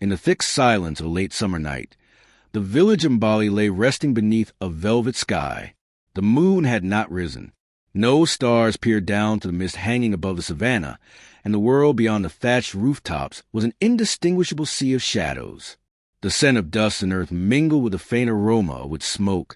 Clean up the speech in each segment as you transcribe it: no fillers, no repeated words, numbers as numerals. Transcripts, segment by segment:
In the thick silence of a late summer night, the village in Bali lay resting beneath a velvet sky. The moon had not risen. No stars peered down to the mist hanging above the savannah, and the world beyond the thatched rooftops was an indistinguishable sea of shadows. The scent of dust and earth mingled with a faint aroma with smoke,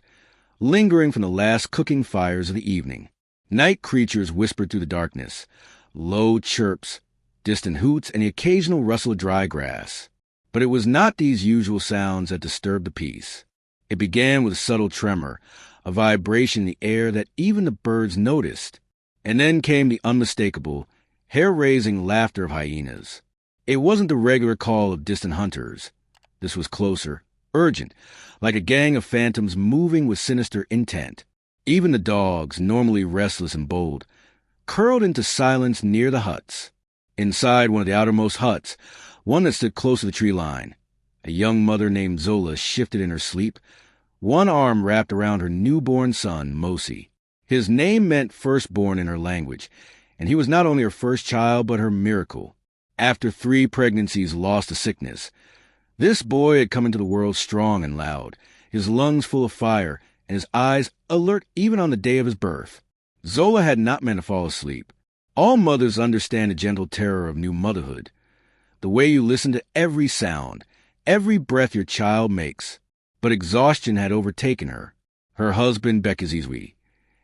lingering from the last cooking fires of the evening. Night creatures whispered through the darkness, low chirps, distant hoots, and the occasional rustle of dry grass. But it was not these usual sounds that disturbed the peace. It began with a subtle tremor, a vibration in the air that even the birds noticed. And then came the unmistakable, hair-raising laughter of hyenas. It wasn't the regular call of distant hunters. This was closer, urgent, like a gang of phantoms moving with sinister intent. Even the dogs, normally restless and bold, curled into silence near the huts. Inside one of the outermost huts, one that stood close to the tree line, a young mother named Zola shifted in her sleep, one arm wrapped around her newborn son, Mosi. His name meant firstborn in her language, and he was not only her first child but her miracle. After 3 pregnancies lost to sickness, this boy had come into the world strong and loud, his lungs full of fire, and his eyes alert even on the day of his birth. Zola had not meant to fall asleep. All mothers understand the gentle terror of new motherhood, the way you listen to every sound, every breath your child makes. But exhaustion had overtaken her. Her husband, Bekazizwe,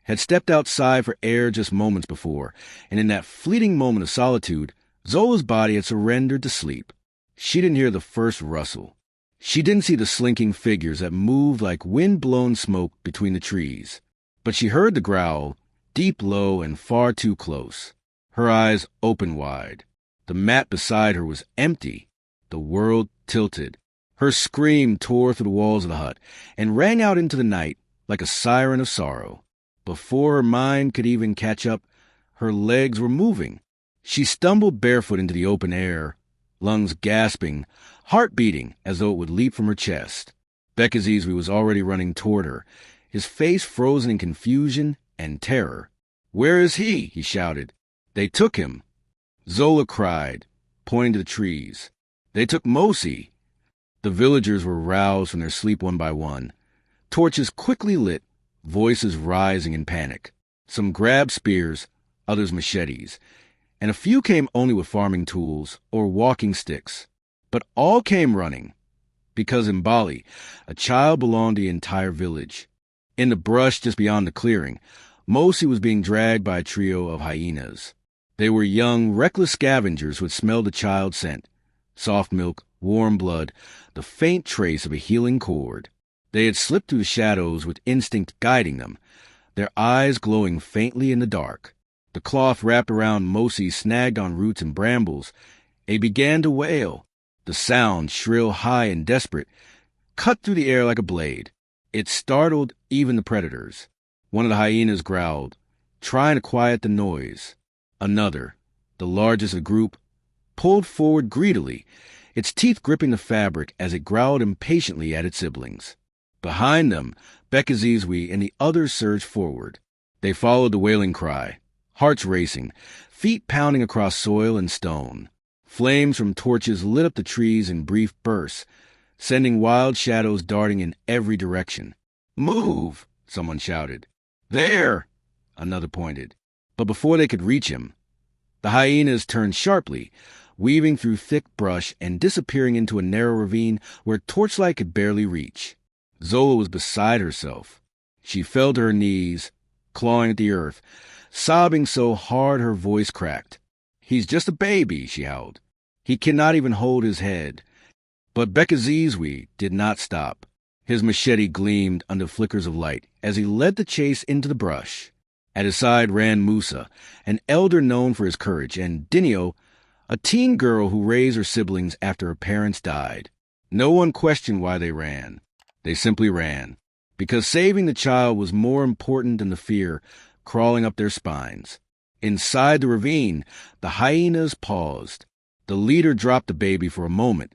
had stepped outside for air just moments before, and in that fleeting moment of solitude, Zola's body had surrendered to sleep. She didn't hear the first rustle. She didn't see the slinking figures that moved like wind-blown smoke between the trees. But she heard the growl, deep, low, and far too close. Her eyes opened wide. The mat beside her was empty. The world tilted. Her scream tore through the walls of the hut and rang out into the night like a siren of sorrow. Before her mind could even catch up, her legs were moving. She stumbled barefoot into the open air, lungs gasping, heart beating as though it would leap from her chest. Bekazizwe was already running toward her, his face frozen in confusion and terror. "Where is he?" he shouted. "They took him." Zola cried, pointing to the trees. "They took Mosi." The villagers were roused from their sleep one by one. Torches quickly lit, voices rising in panic. Some grabbed spears, others machetes, and a few came only with farming tools or walking sticks. But all came running, because in Bali, a child belonged to the entire village. In the brush just beyond the clearing, Mosi was being dragged by a trio of hyenas. They were young, reckless scavengers who had smelled the child's scent. Soft milk, warm blood, the faint trace of a healing cord. They had slipped through the shadows with instinct guiding them, their eyes glowing faintly in the dark. The cloth wrapped around Mosi snagged on roots and brambles. They began to wail. The sound, shrill, high, and desperate, cut through the air like a blade. It startled even the predators. One of the hyenas growled, trying to quiet the noise. Another, the largest of the group, pulled forward greedily, its teeth gripping the fabric as it growled impatiently at its siblings. Behind them, Bekazizwe and the others surged forward. They followed the wailing cry, hearts racing, feet pounding across soil and stone. Flames from torches lit up the trees in brief bursts, sending wild shadows darting in every direction. "Move!" someone shouted. "There!" another pointed. But before they could reach him, the hyenas turned sharply, weaving through thick brush and disappearing into a narrow ravine where torchlight could barely reach. Zola was beside herself. She fell to her knees, clawing at the earth, sobbing so hard her voice cracked. "He's just a baby," she howled. "He cannot even hold his head." But Bekazizwe did not stop. His machete gleamed under flickers of light as he led the chase into the brush. At his side ran Musa, an elder known for his courage, and Dinio, a teen girl who raised her siblings after her parents died. No one questioned why they ran. They simply ran, because saving the child was more important than the fear crawling up their spines. Inside the ravine, the hyenas paused. The leader dropped the baby for a moment,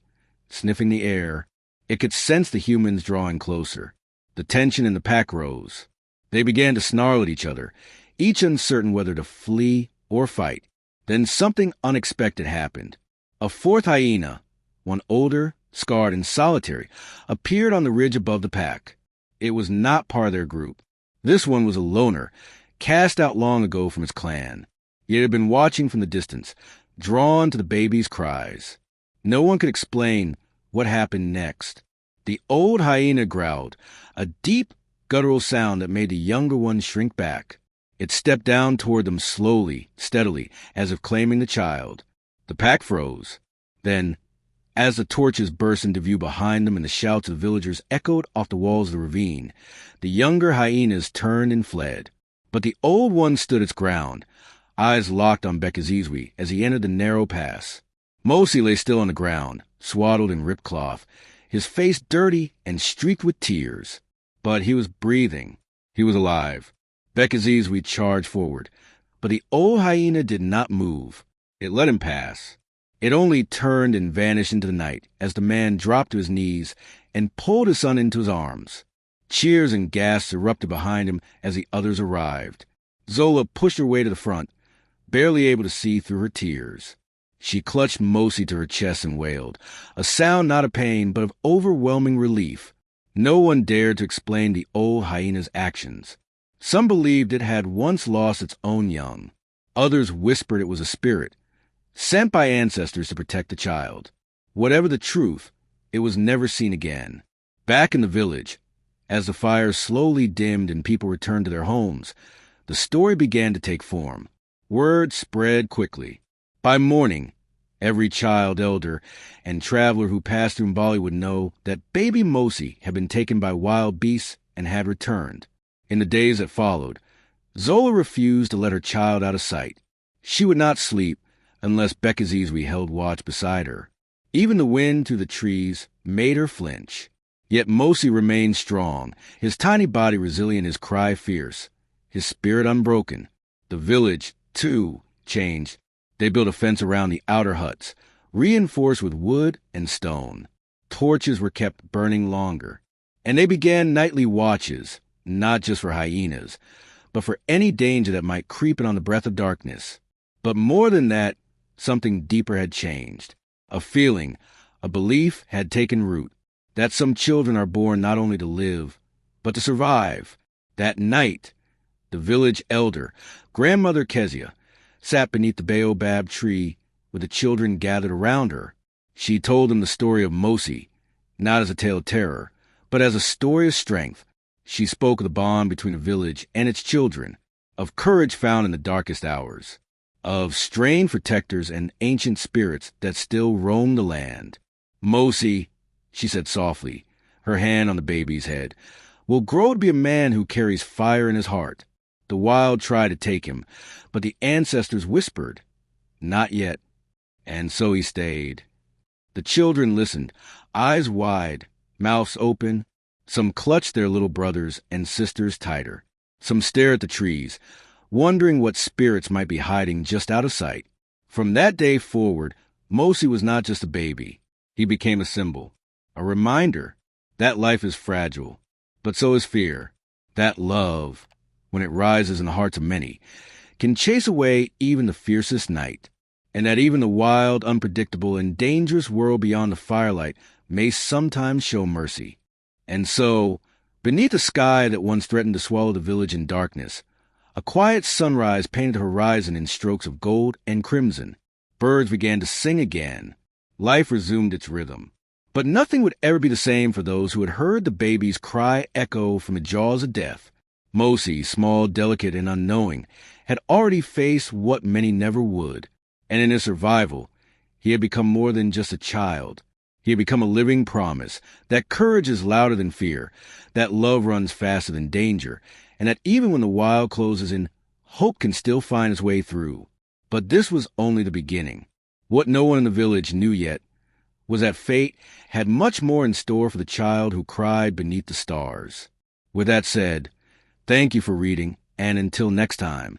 sniffing the air. It could sense the humans drawing closer. The tension in the pack rose. They began to snarl at each other, each uncertain whether to flee or fight. Then something unexpected happened. A fourth hyena, one older, scarred and solitary, appeared on the ridge above the pack. It was not part of their group. This one was a loner, cast out long ago from its clan. Yet it had been watching from the distance, drawn to the baby's cries. No one could explain what happened next. The old hyena growled, a deep, guttural sound that made the younger one shrink back. It stepped down toward them slowly, steadily, as if claiming the child. The pack froze. Then, as the torches burst into view behind them and the shouts of the villagers echoed off the walls of the ravine, the younger hyenas turned and fled. But the old one stood its ground, eyes locked on Bekazizwe as he entered the narrow pass. Mosi lay still on the ground, swaddled in ripped cloth, his face dirty and streaked with tears. But he was breathing. He was alive. Bekazizwe charged forward, but the old hyena did not move. It let him pass. It only turned and vanished into the night as the man dropped to his knees and pulled his son into his arms. Cheers and gasps erupted behind him as the others arrived. Zola pushed her way to the front, barely able to see through her tears. She clutched Mosi to her chest and wailed, a sound not of pain but of overwhelming relief. No one dared to explain the old hyena's actions. Some believed it had once lost its own young. Others whispered it was a spirit, sent by ancestors to protect the child. Whatever the truth, it was never seen again. Back in the village, as the fires slowly dimmed and people returned to their homes, the story began to take form. Word spread quickly. By morning, every child, elder, and traveler who passed through Mbali would know that baby Mosi had been taken by wild beasts and had returned. In the days that followed, Zola refused to let her child out of sight. She would not sleep unless Bekazizwe held watch beside her. Even the wind through the trees made her flinch. Yet Mosi remained strong, his tiny body resilient, his cry fierce, his spirit unbroken. The village, too, changed. They built a fence around the outer huts, reinforced with wood and stone. Torches were kept burning longer, and they began nightly watches, not just for hyenas, but for any danger that might creep in on the breath of darkness. But more than that, something deeper had changed. A feeling, a belief had taken root, that some children are born not only to live, but to survive. That night, the village elder, Grandmother Kezia, sat beneath the baobab tree with the children gathered around her. She told them the story of Mosi, not as a tale of terror, but as a story of strength. She spoke of the bond between the village and its children, of courage found in the darkest hours, of strange protectors and ancient spirits that still roam the land. Mosi, she said softly, her hand on the baby's head, will grow to be a man who carries fire in his heart. The wild tried to take him, but the ancestors whispered, "Not yet." And so he stayed. The children listened, eyes wide, mouths open. Some clutched their little brothers and sisters tighter. Some stared at the trees, wondering what spirits might be hiding just out of sight. From that day forward, Mosi was not just a baby. He became a symbol, a reminder that life is fragile, but so is fear. That love, when it rises in the hearts of many, can chase away even the fiercest night, and that even the wild, unpredictable, and dangerous world beyond the firelight may sometimes show mercy. And so, beneath a sky that once threatened to swallow the village in darkness, a quiet sunrise painted the horizon in strokes of gold and crimson. Birds began to sing again. Life resumed its rhythm. But nothing would ever be the same for those who had heard the baby's cry echo from the jaws of death. Mosi, small, delicate, and unknowing, had already faced what many never would. And in his survival, he had become more than just a child. He had become a living promise that courage is louder than fear, that love runs faster than danger, and that even when the wild closes in, hope can still find its way through. But this was only the beginning. What no one in the village knew yet was that fate had much more in store for the child who cried beneath the stars. With that said, thank you for reading, and until next time.